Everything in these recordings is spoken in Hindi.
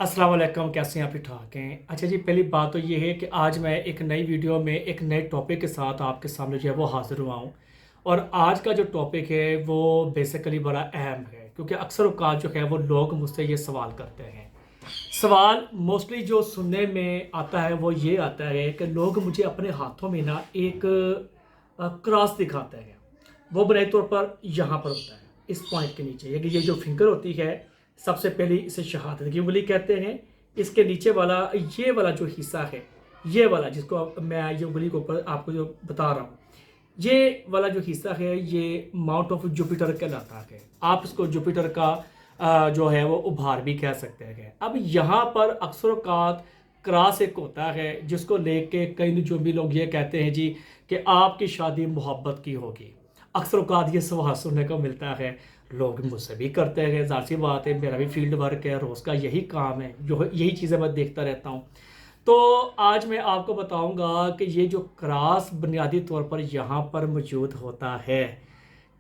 अस्सलाम वालेकुम, कैसे हैं आप? ठीक ठाक हैं? अच्छा जी, पहली बात तो ये है कि आज मैं एक नई वीडियो में एक नए टॉपिक के साथ आपके सामने जो है वो हाज़िर हुआ हूँ। और आज का जो टॉपिक है वो बेसिकली बड़ा अहम है, क्योंकि अक्सर औक़ात जो है वो लोग मुझसे ये सवाल करते हैं। सवाल मोस्टली जो सुनने में आता है वो ये आता है कि लोग मुझे अपने हाथों में ना एक क्रॉस दिखाते हैं। वो बुनियादी तौर पर यहाँ पर होता है, इस पॉइंट के नीचे। ये जो फिंगर होती है, सबसे पहले इसे शहादत की उंगली कहते हैं। इसके नीचे वाला ये वाला जो हिस्सा है, ये वाला जिसको मैं ये उंगली के ऊपर आपको जो बता रहा हूँ, ये वाला जो हिस्सा है ये माउंट ऑफ जुपिटर कहलाता है। आप इसको जुपिटर का जो है वो उभार भी कह सकते हैं। अब यहाँ पर अक्सर औक़ात क्रॉस एक होता है जिसको लेके कई जो भी लोग ये कहते हैं जी कि आपकी शादी मोहब्बत की होगी। अक्सर औक़ात ये सवाल सुनने को मिलता है, लोग मुझसे भी करते हैं, ज़ाहिर सी बात है, मेरा भी फील्ड वर्क है, रोज़ का यही काम है, जो यही चीज़ें मैं देखता रहता हूँ। तो आज मैं आपको बताऊंगा कि ये जो क्रॉस बुनियादी तौर पर यहाँ पर मौजूद होता है,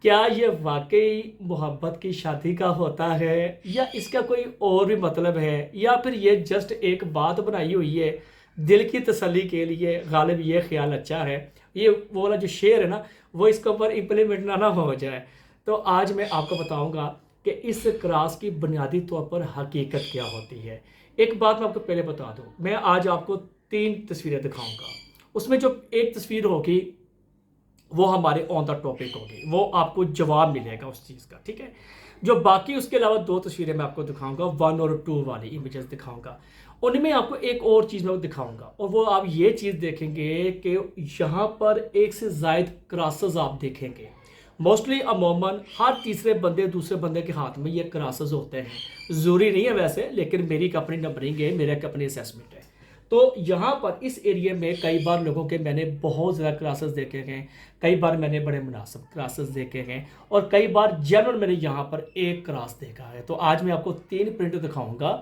क्या ये वाकई मोहब्बत की शादी का होता है या इसका कोई और भी मतलब है, या फिर ये जस्ट एक बात बनाई हुई है दिल की तसल्ली के लिए। गालिब ये ख्याल अच्छा है, ये वो वाला जो शेर है ना, वो इसके ऊपर इम्प्लीमेंट ना हो जाए। तो आज मैं आपको बताऊंगा कि इस क्रॉस की बुनियादी तौर पर हकीकत क्या होती है। एक बात मैं आपको पहले बता दूं, मैं आज आपको 3 तस्वीरें दिखाऊंगा। उसमें जो एक तस्वीर होगी वो हमारे ऑन द टॉपिक होगी, वो आपको जवाब मिलेगा उस चीज़ का, ठीक है। जो बाकी उसके अलावा 2 तस्वीरें मैं आपको दिखाऊंगा, 1 और 2 वाली इमेजेस दिखाऊंगा। उनमें आपको एक और चीज़ मैं दिखाऊंगा, और वो आप ये चीज़ देखेंगे कि यहाँ पर एक से ज़ायद क्रॉसेस आप देखेंगे। मोस्टली अमूमन हर तीसरे बंदे दूसरे बंदे के हाथ में ये क्रॉसेस होते हैं। ज़रूरी नहीं है वैसे, लेकिन मेरी एक अपनी नंबरिंग है, मेरा एक अपनी असेसमेंट है। तो यहाँ पर इस एरिया में कई बार लोगों के मैंने बहुत ज़्यादा क्लासेस देखे हैं, कई बार मैंने बड़े मुनासिब क्लासेस देखे हैं, और कई बार जनरल मैंने यहाँ पर एक क्लास देखा है। तो आज मैं आपको 3 प्रिंट दिखाऊंगा।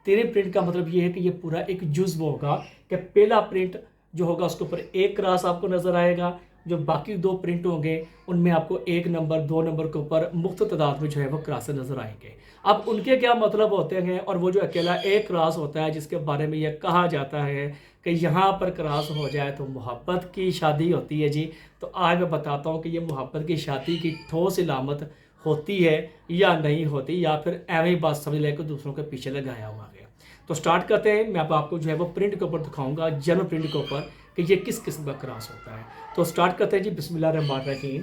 3 प्रिंट का मतलब ये है कि ये पूरा एक जुज़्व होगा कि पहला प्रिंट जो होगा उसके ऊपर एक क्लास आपको नज़र आएगा, जो बाकी 2 प्रिंट होंगे उनमें आपको 1 नंबर 2 नंबर के ऊपर मुख्त तादाद में जो है वो क्लासेस नज़र आएंगे। अब उनके क्या मतलब होते हैं, और वो जो अकेला एक क्रास होता है जिसके बारे में यह कहा जाता है कि यहाँ पर क्रास हो जाए तो मोहब्बत की शादी होती है जी। तो आज मैं बताता हूँ कि ये मोहब्बत की शादी की ठोस इलामत होती है या नहीं होती, या फिर ऐਵੇਂ ही बात समझ लेकर दूसरों के पीछे लगाया हुआ है। तो स्टार्ट करते हैं। मैं अब आपको जो है वो प्रिंट के ऊपर दिखाऊंगा, जनरल प्रिंट के ऊपर, कि ये किस किस्म का क्रास होता है। तो स्टार्ट करते हैं जी, बिस्मिल्लाह रहमान रहीम।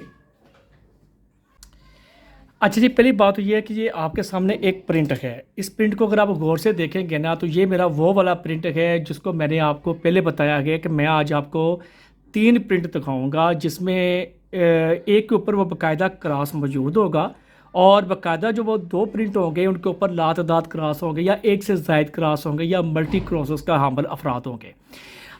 अच्छा जी, पहली बात तो ये है कि ये आपके सामने एक प्रिंट है। इस प्रिंट को अगर आप गौर से देखेंगे ना, तो ये मेरा वो वाला प्रिंट है जिसको मैंने आपको पहले बताया गया कि मैं आज आपको 3 प्रिंट दिखाऊंगा, जिसमें एक के ऊपर वो बाकायदा क्रॉस मौजूद होगा, और बाकायदा जो वो 2 प्रिंट होंगे उनके ऊपर लातदाद क्रॉस होंगे, या एक से ज़ायद क्रॉस होंगे, या मल्टी क्रॉसेस का हामिल अफराद होंगे।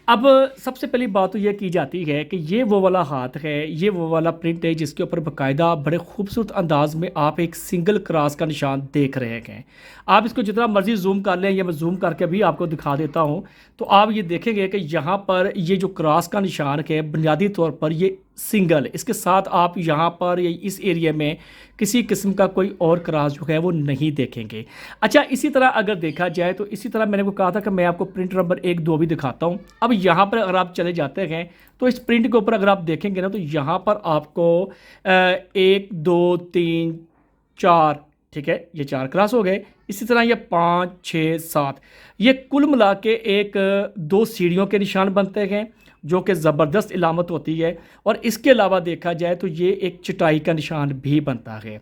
अब सबसे पहली बात तो ये की जाती है कि ये वो वाला हाथ है, ये वो वाला प्रिंट है जिसके ऊपर बाकायदा बड़े खूबसूरत अंदाज में आप एक सिंगल क्रॉस का निशान देख रहे हैं। आप इसको जितना मर्जी जूम कर लें, या मैं जूम करके भी आपको दिखा देता हूँ, तो आप ये देखेंगे कि यहाँ पर ये जो क्रॉस का निशान है बुनियादी तौर पर ये सिंगल, इसके साथ आप यहाँ पर या इस एरिया में किसी किस्म का कोई और क्रॉस जो है वो नहीं देखेंगे। अच्छा, इसी तरह अगर देखा जाए तो इसी तरह मैंने को कहा था कि मैं आपको प्रिंट नंबर 1 2 भी दिखाता हूँ। अब यहाँ पर अगर आप चले जाते हैं तो इस प्रिंट के ऊपर अगर आप देखेंगे ना, तो यहाँ पर आपको 1 2 3 4, ठीक है, ये 4 क्लास हो गए। इसी तरह ये 5 6 7, ये कुल मिला के एक 2 सीढ़ियों के निशान बनते हैं, जो कि ज़बरदस्त इलामत होती है। और इसके अलावा देखा जाए तो ये एक चटाई का निशान भी बनता है।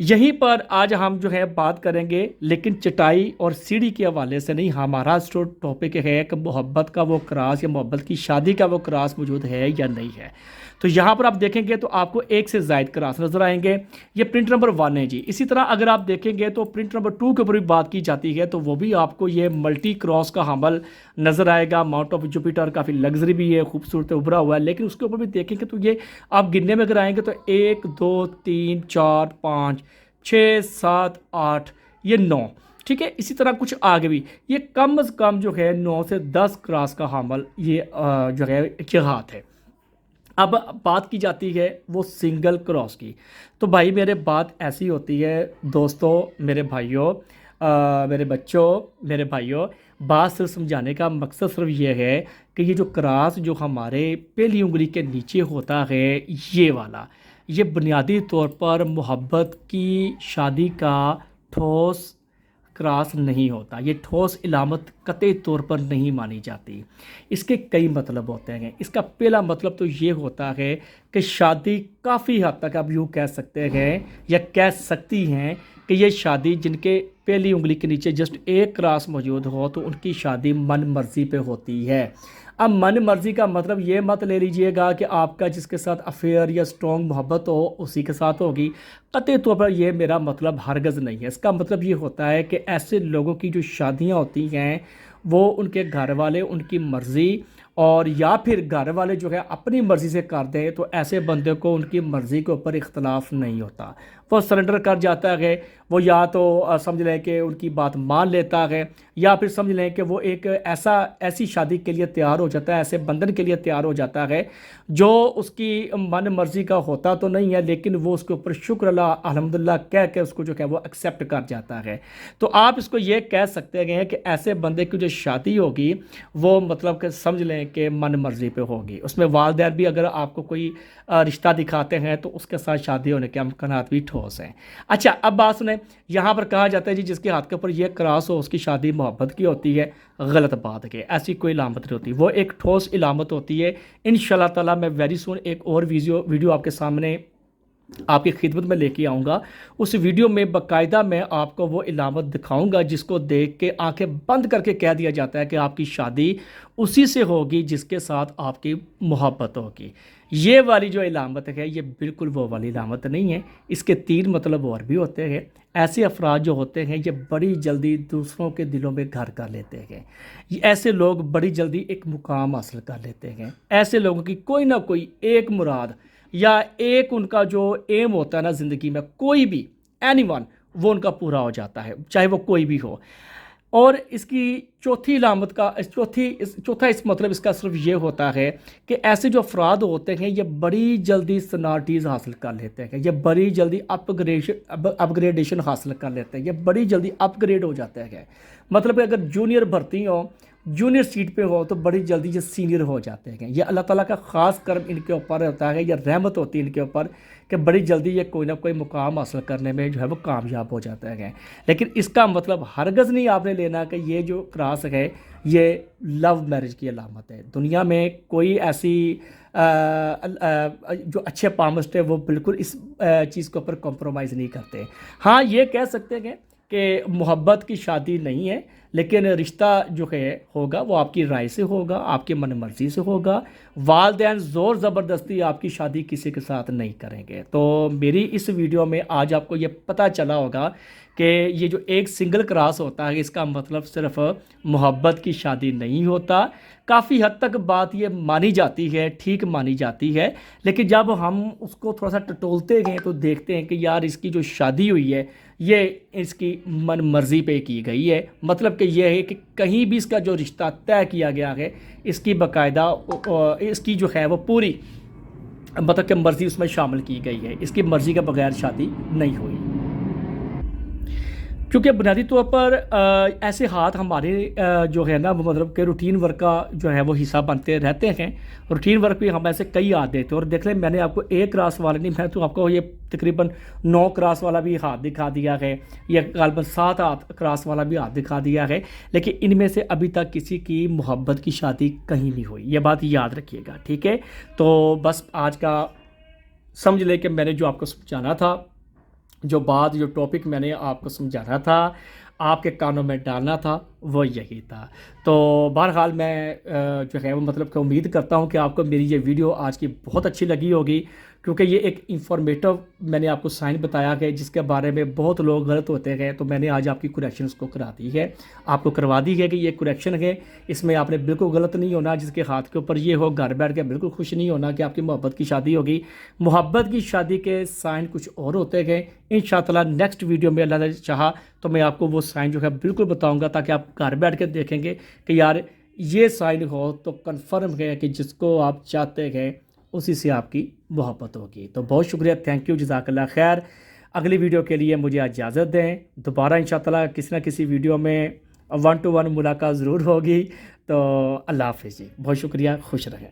यहीं पर आज हम जो है बात करेंगे, लेकिन चटाई और सीढ़ी के हवाले से नहीं। हमारा जो टॉपिक है कि मोहब्बत का वो क्रास या मोहब्बत की शादी का वो क्रास मौजूद है या नहीं है। तो यहाँ पर आप देखेंगे तो आपको एक से ज़ायद क्रास नज़र आएंगे। ये प्रिंट नंबर 1 है जी। इसी तरह अगर आप देखेंगे तो प्रिंट नंबर 2 के ऊपर भी बात की जाती है, तो वो भी आपको ये मल्टी क्रॉस का हमल नज़र आएगा। माउंट ऑफ जुपिटर काफ़ी लग्जरी भी है, खूबसूरत उभरा हुआ है, लेकिन उसके ऊपर भी देखेंगे तो ये आप गिनने में अगर आएंगे तो 1 2 3 4 5 6 7 8, ये 9, ठीक है। इसी तरह कुछ आगे भी ये कम अज़ कम जो है 9 से 10 क्रास का हमल ये जो है हाथ है। अब बात की जाती है वो सिंगल क्रॉस की। तो भाई मेरे बात ऐसी होती है दोस्तों, मेरे भाइयों, मेरे बच्चों, मेरे भाइयों, बात सिर्फ समझाने का मकसद सिर्फ ये है कि ये जो क्रास जो हमारे पहली उंगली के नीचे होता है, ये वाला, ये बुनियादी तौर पर मोहब्बत की शादी का ठोस क्रॉस नहीं होता। ये ठोस इलामत कतई तौर पर नहीं मानी जाती। इसके कई मतलब होते हैं। इसका पहला मतलब तो ये होता है कि शादी काफ़ी हद तक आप यूँ कह सकते हैं या कह सकती हैं कि ये शादी जिनके पहली उंगली के नीचे जस्ट एक क्रॉस मौजूद हो तो उनकी शादी मन मर्ज़ी पे होती है। अब मन मर्ज़ी का मतलब ये मत ले लीजिएगा कि आपका जिसके साथ अफेयर या स्ट्रॉन्ग मोहब्बत हो उसी के साथ होगी। कतई तौर पर ये मेरा मतलब हरगज़ नहीं है। इसका मतलब ये होता है कि ऐसे लोगों की जो शादियाँ होती हैं वो उनके घर वाले उनकी मर्ज़ी और या फिर घर वाले जो है अपनी मर्ज़ी से कर दें तो ऐसे बंदे को उनकी मर्ज़ी के ऊपर इख्तलाफ नहीं होता। वो सरेंडर कर जाता है। वो या तो समझ लें कि उनकी बात मान लेता है या फिर समझ लें कि वो एक ऐसी शादी के लिए तैयार हो जाता है, ऐसे बंधन के लिए तैयार हो जाता है जो उसकी मन मर्ज़ी का होता तो नहीं है, लेकिन वो उसके ऊपर शुक्र अल्लाह अल्हम्दुलिल्लाह कह के उसको जो है वो एक्सेप्ट कर जाता है। तो आप इसको ये कह सकते हैं कि ऐसे बंदे की जो शादी होगी वो मतलब कि समझ लें कि मन मर्ज़ी पे होगी। उसमें वालिदैन भी अगर आपको कोई रिश्ता दिखाते हैं तो उसके साथ शादी होने के इम्कानात भी ठोस हैं। अच्छा, अब बात सुने, यहाँ पर कहा जाता है जी जिसके हाथ के ऊपर ये क्रॉस हो उसकी शादी मोहब्बत की होती है। गलत बात है, ऐसी कोई इलामत नहीं होती। वो एक ठोस इलामत होती है। इंशाल्लाह ताला मैं वेरी सुन एक और वीडियो आपके सामने आपकी खिदमत में लेके आऊँगा। उस वीडियो में बाकायदा मैं आपको वो इलामत दिखाऊंगा जिसको देख के आंखें बंद करके कह दिया जाता है कि आपकी शादी उसी से होगी जिसके साथ आपकी मोहब्बत होगी। ये वाली जो इलामत है ये बिल्कुल वो वाली इलामत नहीं है। इसके तीन मतलब और भी होते हैं। ऐसे अफराद जो होते हैं ये बड़ी जल्दी दूसरों के दिलों में घर कर लेते हैं। ये ऐसे लोग बड़ी जल्दी एक मुकाम हासिल कर लेते हैं। ऐसे लोगों की कोई ना कोई एक मुराद या एक उनका जो एम होता है ना ज़िंदगी में, कोई भी एनीवन, वो उनका पूरा हो जाता है, चाहे वो कोई भी हो। और इसकी चौथी इलामत का चौथा इस मतलब इसका सिर्फ ये होता है कि ऐसे जो अफराद होते हैं ये बड़ी जल्दी सनाटीज़ हासिल कर लेते हैं। ये बड़ी जल्दी अपग्रेडेशन हासिल कर लेते हैं। ये बड़ी जल्दी अपग्रेड हो जाते हैं। मतलब कि अगर जूनियर भर्ती हो, जूनियर सीट पे हो तो बड़ी जल्दी ये सीनियर हो जाते हैं। ये अल्लाह ताला का ख़ास कर्म इनके ऊपर होता है, या रहमत होती है इनके ऊपर कि बड़ी जल्दी ये कोई ना कोई मुकाम हासिल करने में जो है वो कामयाब हो जाते हैं। लेकिन इसका मतलब हरगज़ नहीं आपने लेना कि ये जो क्रॉस है ये लव मैरिज की अलामत है। दुनिया में कोई ऐसी जो अच्छे पामिस्ट है वो बिल्कुल इस चीज़ के ऊपर कॉम्प्रोमाइज़ नहीं करते। हाँ, ये कह सकते हैं कि मोहब्बत की शादी नहीं है, लेकिन रिश्ता जो है होगा वो आपकी राय से होगा, आपकी मन मर्ज़ी से होगा। वालिदैन ज़ोर ज़बरदस्ती आपकी शादी किसी के साथ नहीं करेंगे। तो मेरी इस वीडियो में आज आपको ये पता चला होगा कि ये जो एक सिंगल क्रॉस होता है इसका मतलब सिर्फ मोहब्बत की शादी नहीं होता। काफ़ी हद तक बात ये मानी जाती है, ठीक मानी जाती है, लेकिन जब हम उसको थोड़ा सा टटोलते हैं तो देखते हैं कि यार इसकी जो शादी हुई है ये इसकी मन मर्ज़ी पे की गई है। मतलब कि यह है कि कहीं भी इसका जो रिश्ता तय किया गया है इसकी बाकायदा इसकी जो है वो पूरी मतलब कि मर्ज़ी उसमें शामिल की गई है। इसकी मर्ज़ी के बगैर शादी नहीं हुई। क्योंकि बुनियादी तौर पर ऐसे हाथ हमारे जो है ना वो मतलब कि रूटीन वर्क का जो है वो हिस्सा बनते रहते हैं। रूटीन वर्क भी हम ऐसे कई हाथ देते हैं। और देख लें, मैंने आपको एक क्रॉस वाला नहीं, मैं तो आपको ये तकरीबन 9 क्रॉस वाला भी हाथ दिखा दिया है, या गालबन 7 हाथ क्रॉस वाला भी हाथ दिखा दिया है, लेकिन इनमें से अभी तक किसी की मोहब्बत की शादी कहीं नहीं हुई। ये बात याद रखिएगा, ठीक है। तो बस आज का समझ ले कि मैंने जो आपको समझाना था, जो टॉपिक मैंने आपको समझाना था, आपके कानों में डालना था, वो यही था। तो बहरहाल मैं जो है वो मतलब कि उम्मीद करता हूँ कि आपको मेरी ये वीडियो आज की बहुत अच्छी लगी होगी, क्योंकि ये एक इंफॉर्मेटिव मैंने आपको साइन बताया है जिसके बारे में बहुत लोग गलत होते हैं। तो मैंने आज आपकी करेक्शन उसको करा दी है, आपको करवा दी है कि ये करेक्शन है, इसमें आपने बिल्कुल गलत नहीं होना। जिसके हाथ के ऊपर ये हो घर बैठ के बिल्कुल खुश नहीं होना कि आपकी मोहब्बत की शादी होगी। मोहब्बत की शादी के साइन कुछ और होते हैं। इंशाअल्लाह नेक्स्ट वीडियो में अल्लाह ने चाहा तो मैं आपको वो साइन जो है बिल्कुल बताऊँगा, ताकि आप घर बैठ के देखेंगे कि यार ये साइन हो तो कन्फर्म है कि जिसको आप चाहते हैं उसी से आपकी मोहब्बत होगी। तो बहुत शुक्रिया, थैंक यू, जज़ाकल्लाह खैर। अगली वीडियो के लिए मुझे इजाज़त दें। दोबारा इंशाअल्लाह किसी ना किसी वीडियो में 1 to 1 मुलाकात ज़रूर होगी। तो अल्लाह हाफ़िज़ जी, बहुत शुक्रिया, खुश रहें।